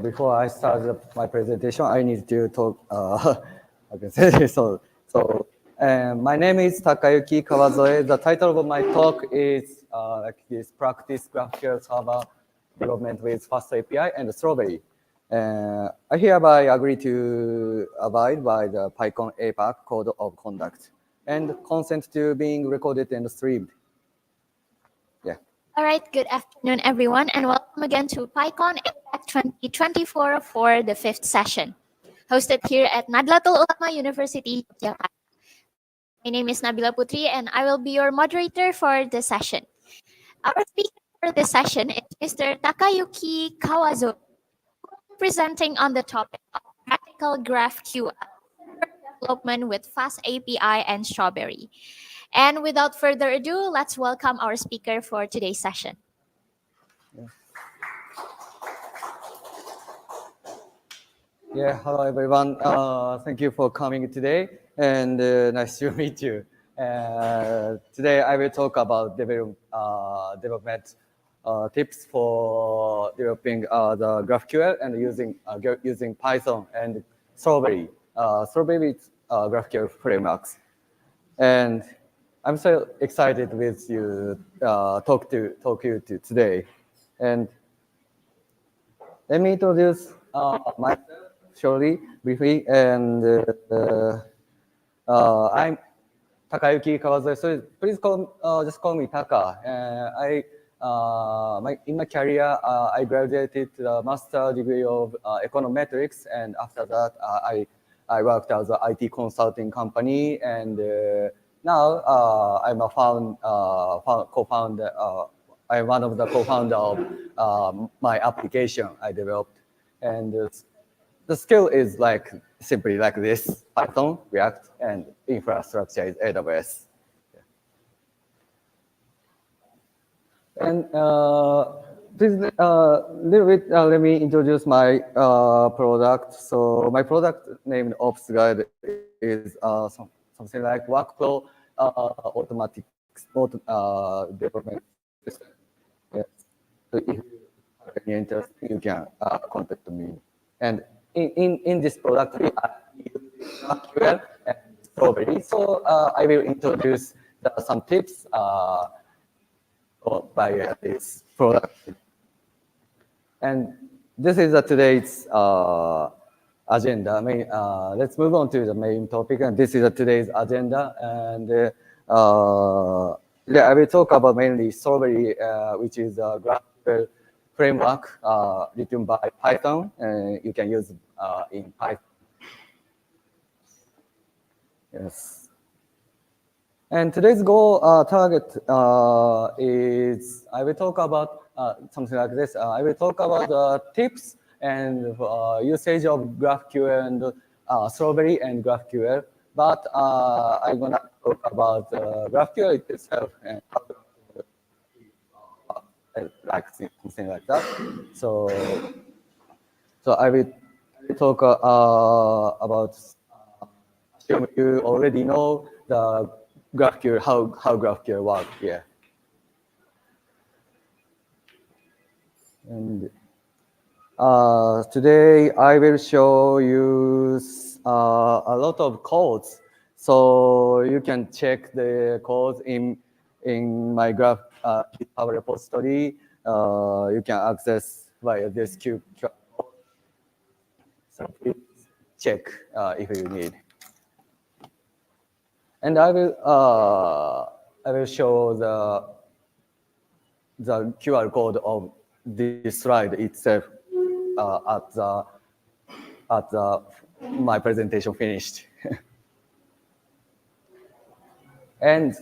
before I start my presentation, I need to talk. I can say so. My name is Takayuki Kawazoe. The title of my talk is like this: Practice GraphQL Server Development with FastAPI and Strawberry. I hereby agree to abide by the Pycon APAC Code of Conduct and consent to being recorded and streamed. Yeah. All right, good afternoon, everyone, and welcome again to Pycon APAC 2024 for the 5th session, hosted here at Nadlatul Ulama University, Jakarta. My name is Nabila Putri, and I will be your moderator for the session. Our speaker for this session is Mr. Takayuki Kawazoe, presenting on the topic of practical GraphQL development with FastAPI and Strawberry. And without further ado, let's welcome our speaker for today's session. Yeah, hello everyone. Thank you for coming today, and nice to meet you. Today I will talk about development tips for developing the GraphQL and using Python and Strawberry. Strawberry is GraphQL frameworks, and I'm so excited with you talk you to today. And let me introduce myself shortly, briefly, and I'm Takayuki Kawazoe. So please just call me Taka. In my career, I graduated the master degree of econometrics, and after that, I worked as an IT consulting company, and now I'm a co-founder. I'm one of the co-founder of my application I developed, and the skill is simply like this: Python, React, and infrastructure is AWS. And please, let me introduce my product. So my product named Ops Guide is something like workflow automatic development system. Yes. So if you have any interest, you can contact me. And in this product, we use GraphQL and Strawberry. So I will introduce some tips by this product. And this is today's agenda. Let's move on to the main topic. And this is today's agenda. And I will talk about mainly Strawberry, which is a GraphQL framework written by Python. You can use in Python. Yes. And today's goal target is I will talk about something like this. I will talk about tips and usage of GraphQL and Strawberry and GraphQL. But I'm gonna talk about GraphQL itself and how like something like that. So I will talk about. You already know the GraphQL, how GraphQL works. Yeah. And today I will show you a lot of codes, so you can check the codes in my GitHub repository. You can access via this QR code. So please check if you need. And I will show the QR code of this slide itself at my presentation finished. And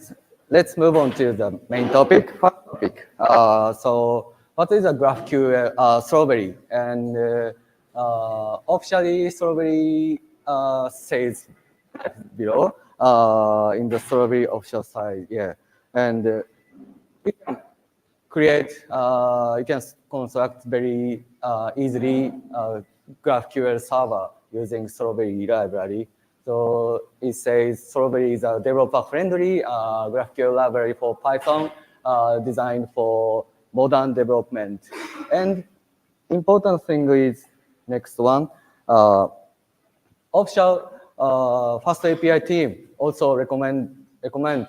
let's move on to the main topic. First topic. So what is a GraphQL Strawberry? And officially, Strawberry says below. In the Strawberry official site, yeah, and you can create, you can construct very easily GraphQL server using Strawberry library. So it says Strawberry is a developer-friendly GraphQL library for Python, designed for modern development. And important thing is next one. Official FastAPI team also recommend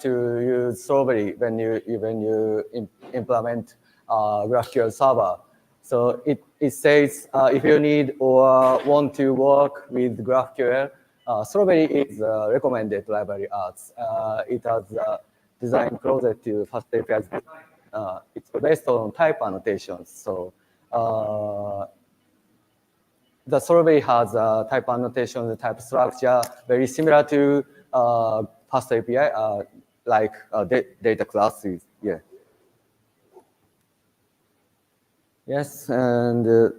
to use Strawberry when you implement GraphQL server. So it says if you need or want to work with GraphQL, Strawberry is recommended library as it has designed closer to FastAPI's design. It's based on type annotations. So the Strawberry has a type annotation, the type structure, very similar to FastAPI, like data classes. Yeah. Yes, and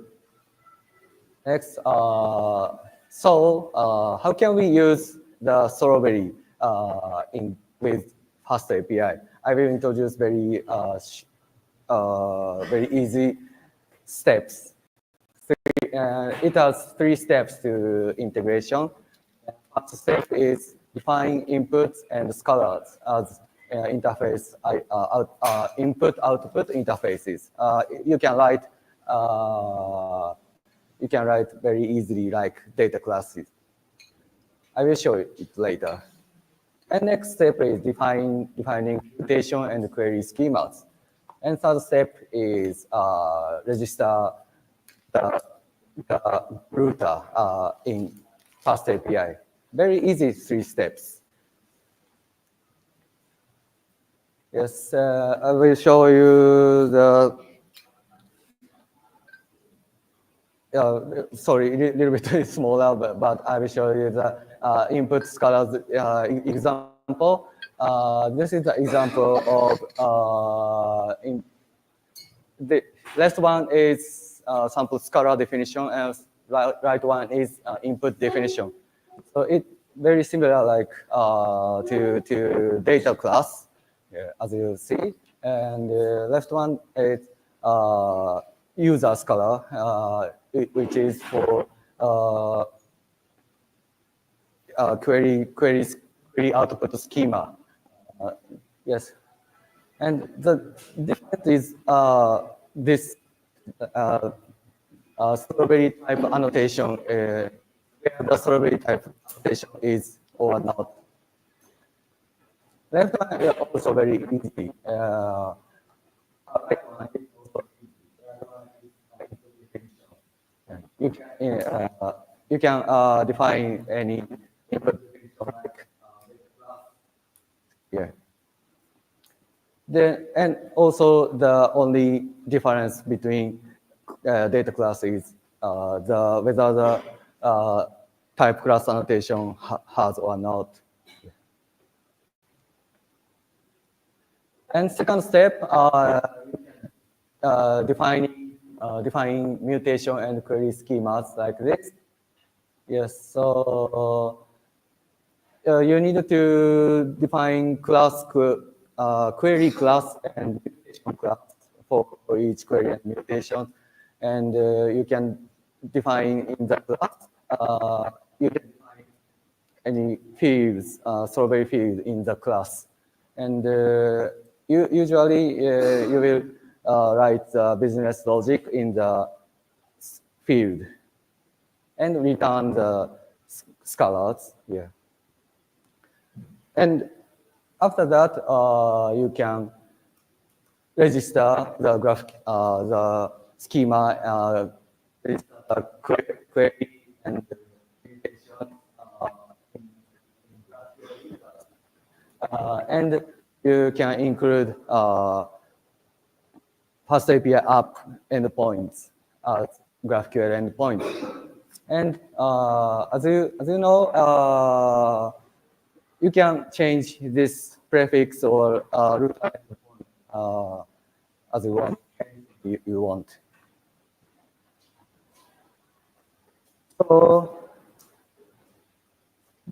next, how can we use the Strawberry with FastAPI? I will introduce very easy steps. It has 3 steps to integration. First step is define inputs and scalars as interface input-output interfaces. You can write very easily like data classes. I will show it later. And next step is defining mutation and query schemas. And third step is register the router in FastAPI. Very easy 3 steps. Yes, I will show you the. Sorry, a little bit smaller, but I will show you the input scalars example. This is the example of the last one is sample scalar definition, and right one is input definition. So it very similar like to data class, as you see, and the left one is user scalar, which is for query output schema. Yes, and the difference is this Strawberry type annotation, where the Strawberry type annotation is or not. Left one is also very easy. You can define any input like and also the only difference between data class is whether the type class annotation has or not. And second step, defining mutation and query schemas like this. Yes, so you need to define query class and mutation class for each query and mutation, and you can define in the class. You can define any fields, Strawberry field in the class, and usually you will write business logic in the field and return the scalars. Yeah. And after that, you can register the the schema, query, and and you can include FastAPI app endpoints, GraphQL endpoints. And as you know, you can change this prefix or root as you want. So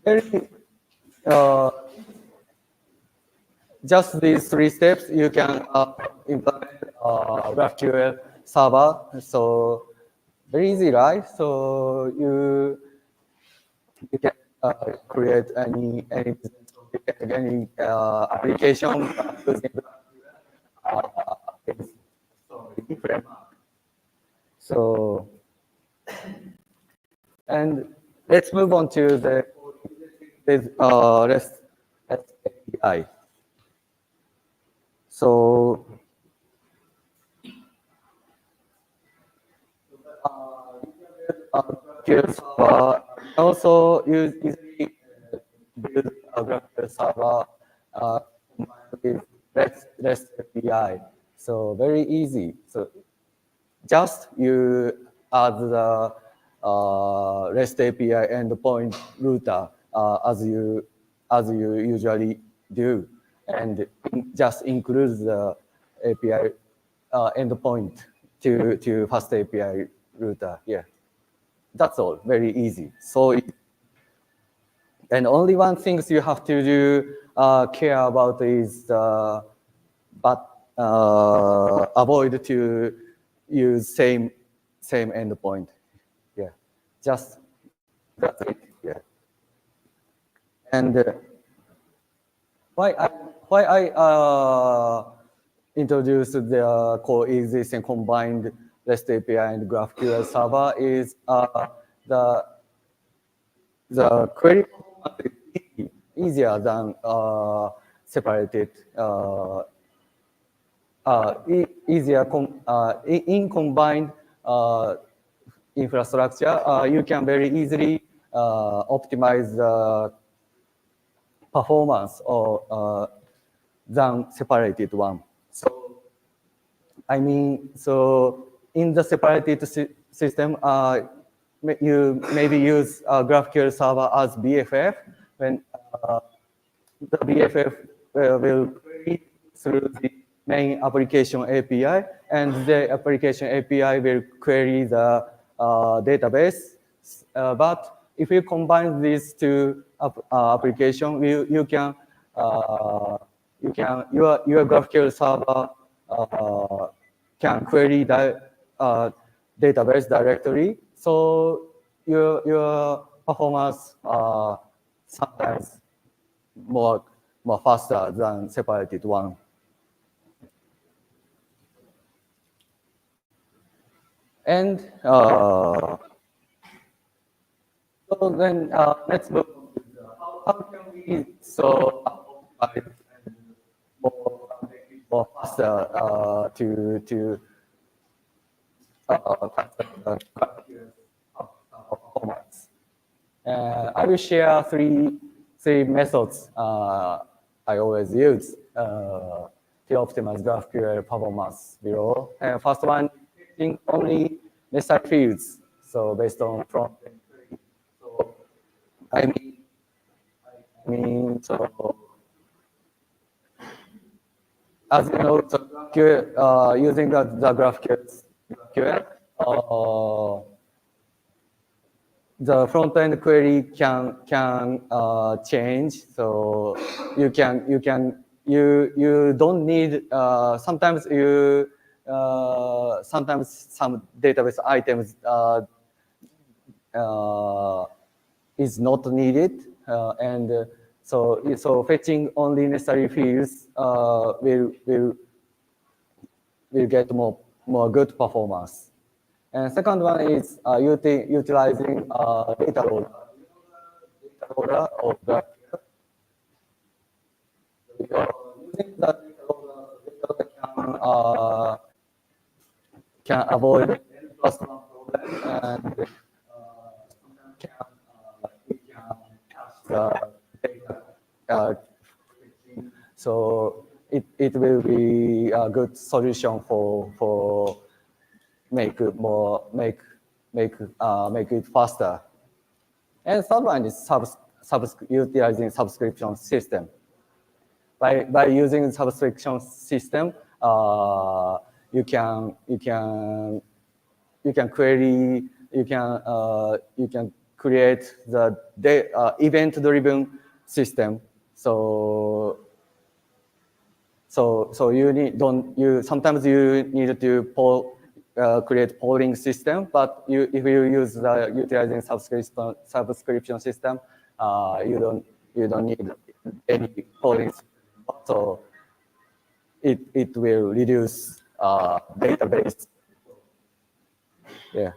very just these 3 steps, you can implement GraphQL server. So very easy, right? So you can create any application using GraphQL. So And let's move on to the REST API. So GraphQL server also easily build a GraphQL server with REST API. So very easy. So just you add the REST API endpoint router as you usually do, and just include the API endpoint to FastAPI router. Yeah, that's all. Very easy. So, and only one thing you have to do care about is avoid to use same endpoint. Yeah, just that's it. Yeah, and why I introduced the coexisting combined REST API and GraphQL server is the query is easier than separated. Easier in combined infrastructure, you can very easily optimize the performance or than separated one. So I mean, so in the separated system, you maybe use GraphQL server as BFF when the BFF will query through the main application API, and the application API will query the database. But if you combine these two applications, your GraphQL server can query the database directly. So your performance sometimes more faster than separated one. And so then let's look how can we optimize more faster to performance. I will share three methods I always use to optimize GraphQL performance below. And first one, using only necessary fields. So based on front-end query. So I mean, so as you know, so GraphQL, using the GraphQL, the front-end query can change. So you don't need sometimes some database items is not needed, and so fetching only necessary fields will get more good performance. And second one is utilizing data loader of GraphQL. Using the data loader can avoid plus one problem, and it can cache the data. So it will be a good solution for make it faster. And third one is utilizing subscription system. By using subscription system, you can create the event-driven system. So sometimes you need to create polling system, but if you use utilizing subscription system, you don't need any polling system. So it will reduce database. Yeah,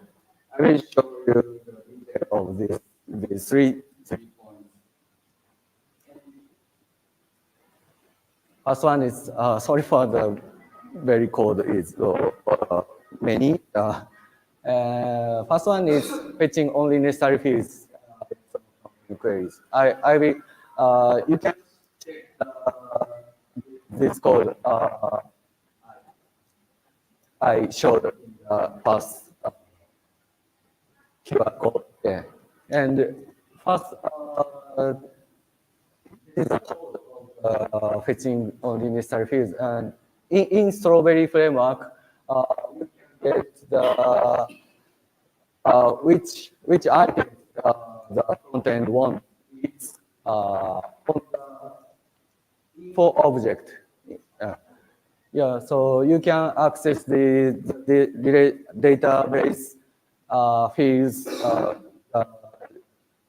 I will show you the care of these three points. First one is, sorry for the very code is many. First one is fetching only necessary fields queries. I will, you can check this code I showed first QR code. Yeah. And first, this is the code of fetching only necessary fields. And in Strawberry framework, you can get the which item the front end want is on the info object. Yeah, so you can access the database fields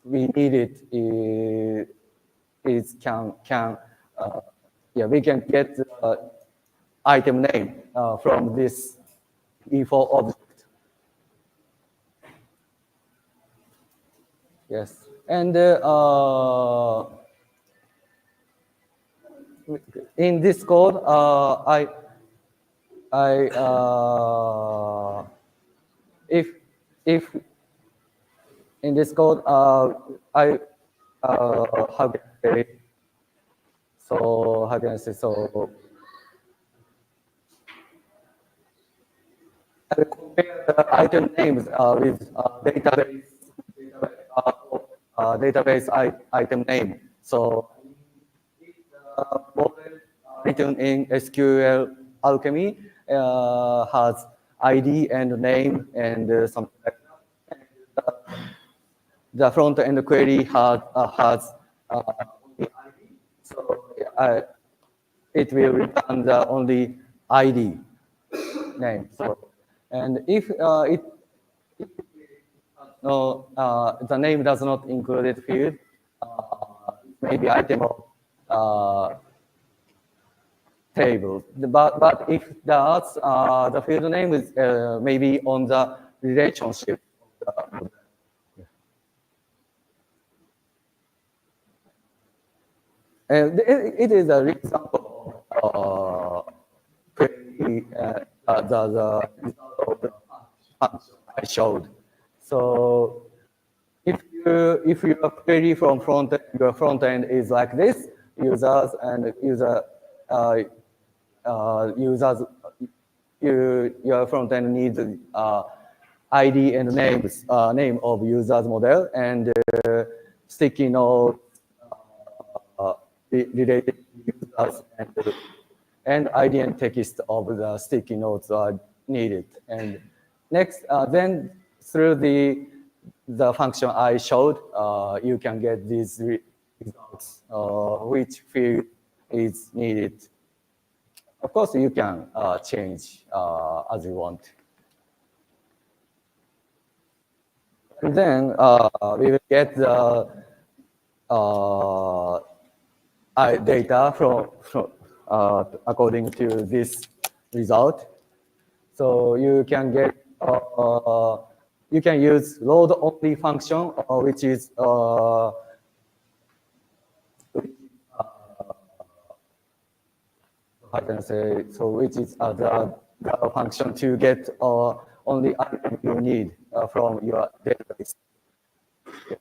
we needed. Is can yeah, we can get the item name from this info object. Yes, and in this code, if in this code, how can I say? So how can I say? So I will compare the item names with database item name. So model written in SQL Alchemy has ID and name and something like that. The front end query has only ID. So it will return the only ID name. So, and if no, the name does not include it field, maybe item of table. But if it does, the field name is maybe on the relationship. And it is a example of query, the result of the function I showed. So if your query from your front end is like this, users your front end needs ID and name of users model and sticky note related users and ID and text of the sticky notes are needed. And next, then through the function I showed, you can get these results, which field is needed. Of course, you can change as you want. And then we will get the data from according to this result. So you can get you can use load only function, which is I can say so, which is the function to get only item you need from your database. Yeah.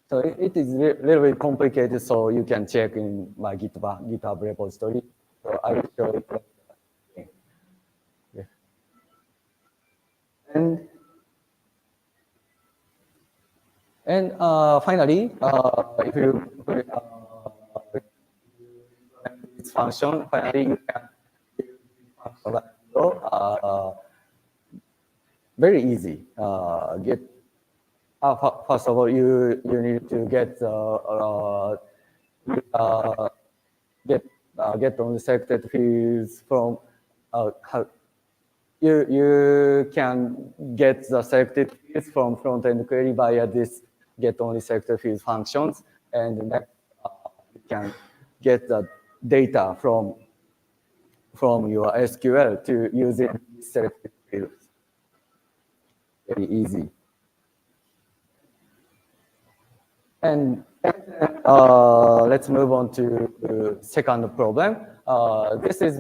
So it is a little bit complicated, so you can check in my GitHub repository. So I will show it. Yeah. And finally, if you this function, finally you can use this function very easy. First of all, you need to get only selected fields from you can get the selected fields from front end query via this get only selected fields functions, and next you can get the data from your SQL to using selected fields. Very easy. And let's move on to the second problem. This is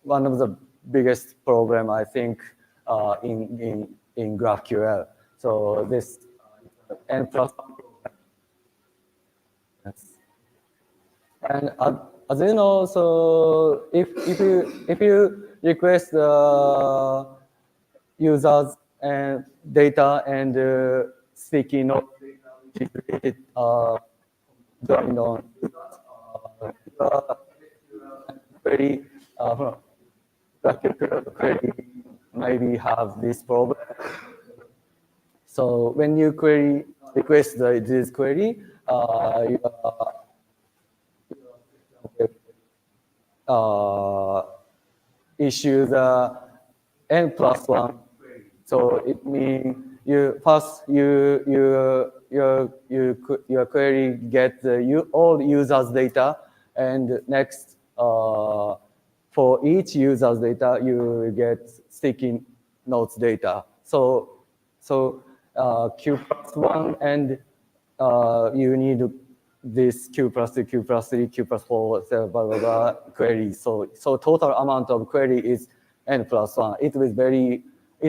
one of the biggest problem I think in GraphQL. So this n plus one problem. Yes. And as you know, so if you request the users and data and sticky note which is related drawing on query query maybe have this problem. So when you request this query, issue the n plus one. So it means your query get all users data, and next for each user's data you get sticky notes data. So q plus one, and you need this q plus 2, q plus 3, q plus 4, blah, blah, blah, queries. So total amount of query is n plus 1. It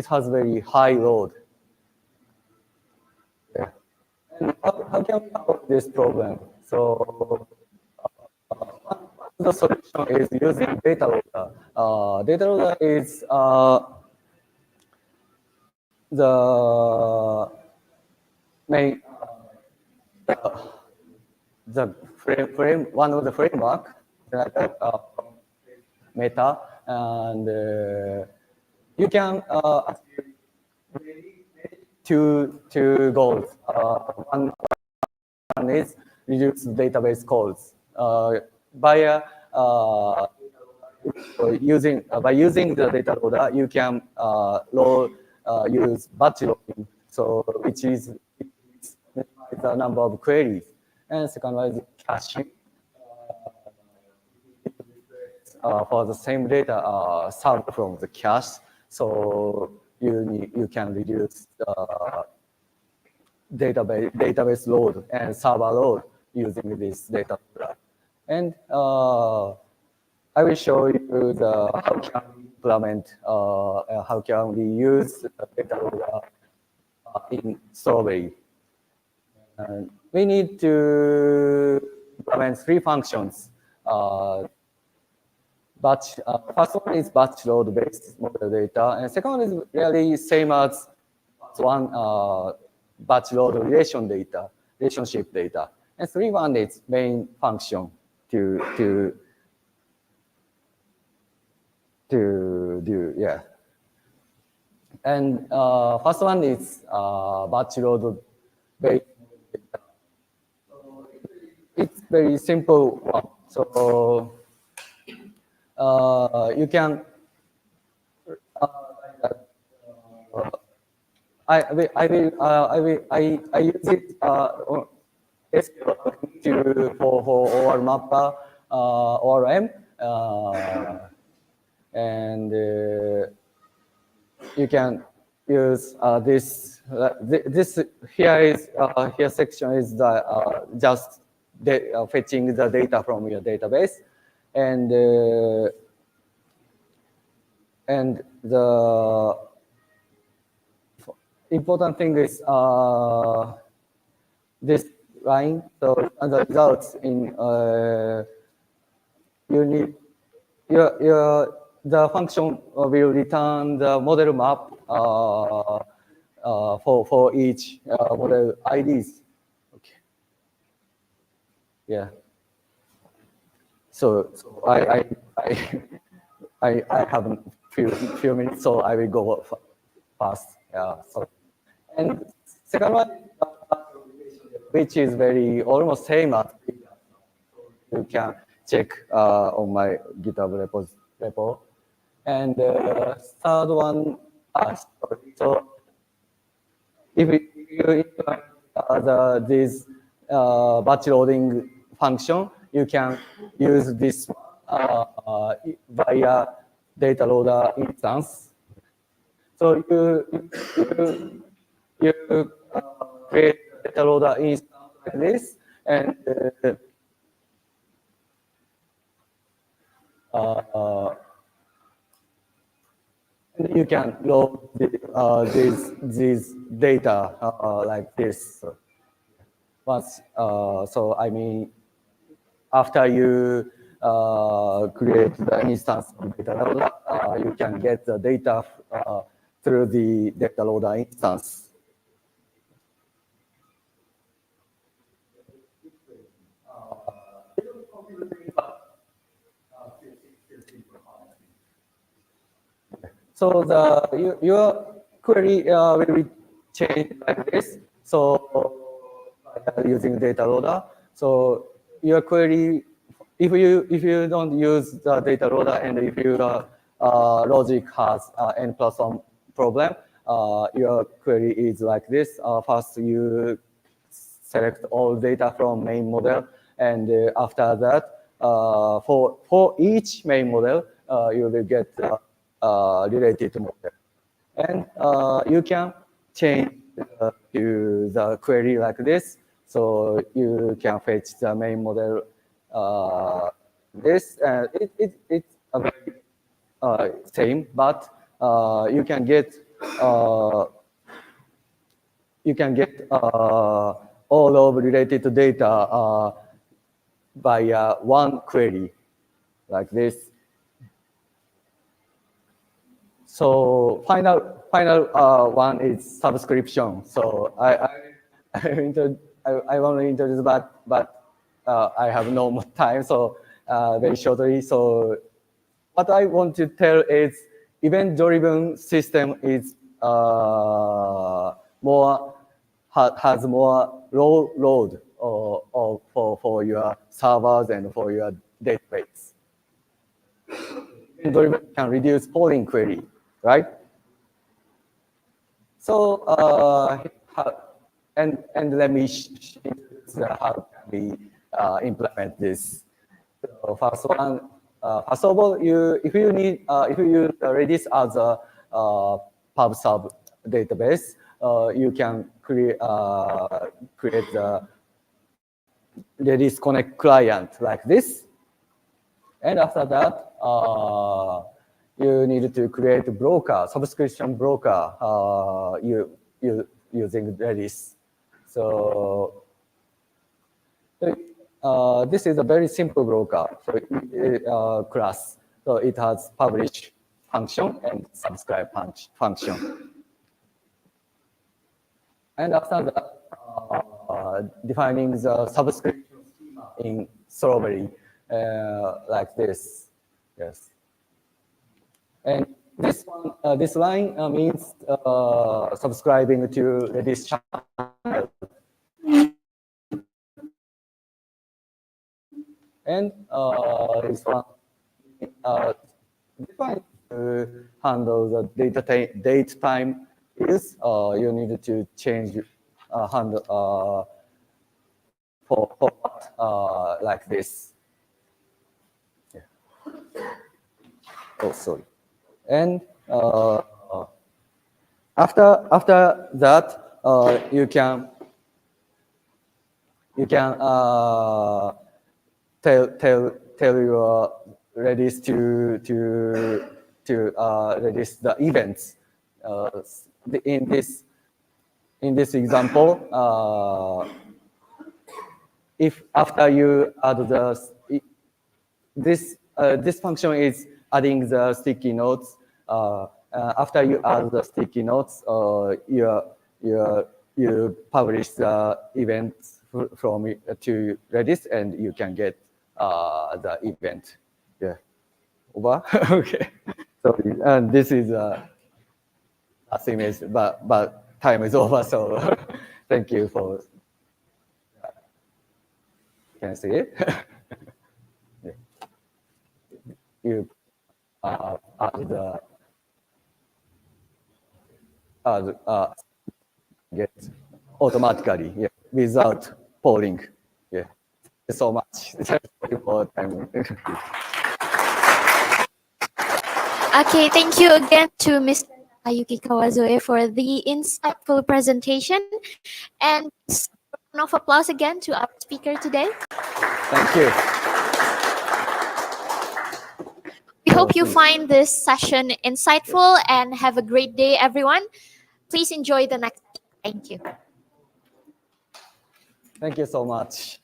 has very high load. Yeah. And how can we solve this problem? So the solution is using data loader. Data loader is the main one of the framework that Meta, and you can two goals. One is reduce database calls by using the data loader. You can use batch loading, so which is the number of queries. And second one is caching. For the same data served from the cache, so you can reduce the database load and server load using this data loader. And I will show you how can we implement, how can we use the data loader in Strawberry. We need to implement three functions. First one is batch load based model data, and second one is really same as one batch load relationship data, and three one is main function to do, yeah. And first one is batch load based data. It's very simple one. So you can I use it for OR mapper ORM, and you can use this here section is the just fetching the data from your database, and the important thing is this line. So the results in you need the function will return the model map for each model IDs. Okay. Yeah. So I have a few minutes, so I will go fast. Yeah. So, and second one, which is almost same as you can check on my GitHub repo. And third one, so if you implement this batch loading function, you can use this via data loader instance. So you create data loader instance like this, and you can load these data like this. Once, so I mean, after you create the instance of data loader, you can get the data through the data loader instance. So your query will be changed like this. So using data loader. So your query, if you don't use the data loader and if your logic has n+1 problem, your query is like this. First, you select all data from main model, and after that, for each main model, you will get related model, and you can change to the query like this. So you can fetch the main model this, and it's a very same, but you can get all of related data by one query like this. So final one is subscription. So I want to introduce, but I have no more time. So very shortly. So what I want to tell is event-driven system is has more load for your servers and for your database. Event-driven can reduce polling query, right? So and let me how can we implement this. So first one, first of all, if you use Redis as a pub/sub database, you can create the Redis Connect client like this, and after that, you need to create a broker, subscription broker, using Redis. So this is a very simple broker, so class. So it has publish function and subscribe function. And after that, defining the subscription schema in Strawberry like this. Yes. And this one, this line means subscribing to Redis channel. And this one, define to handle the date time is you need to change handle for like this. Yeah. Oh, sorry. And after that, you can tell your Redis to Redis the events. In this example, if after you add this function is adding the sticky notes. After you add the sticky notes, you publish the events from to Redis, and you can get the event. Yeah, over. Okay. So this is last image, but time is over. So thank you for. Can I see it? Yeah. You get automatically, yeah, without polling. Yeah. Thank you so much. Thank you for time. Okay, thank you again to Mr. Ayuki Kawazoe for the insightful presentation. And round of applause again to our speaker today. Thank you. We hope you find this session insightful and have a great day, everyone. Please enjoy the next. Thank you. Thank you so much.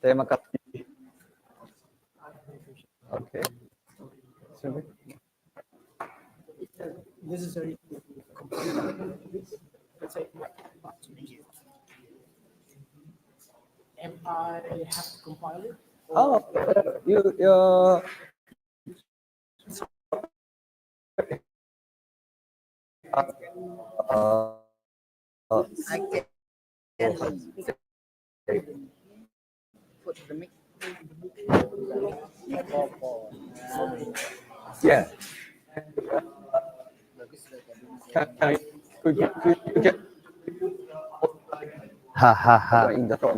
Terima kasih. Okay. Necessary to compile this. Let's say, am I have to compile it? Oh, you I can put the mic. yeah. Could you get Ha ha ha. in the front?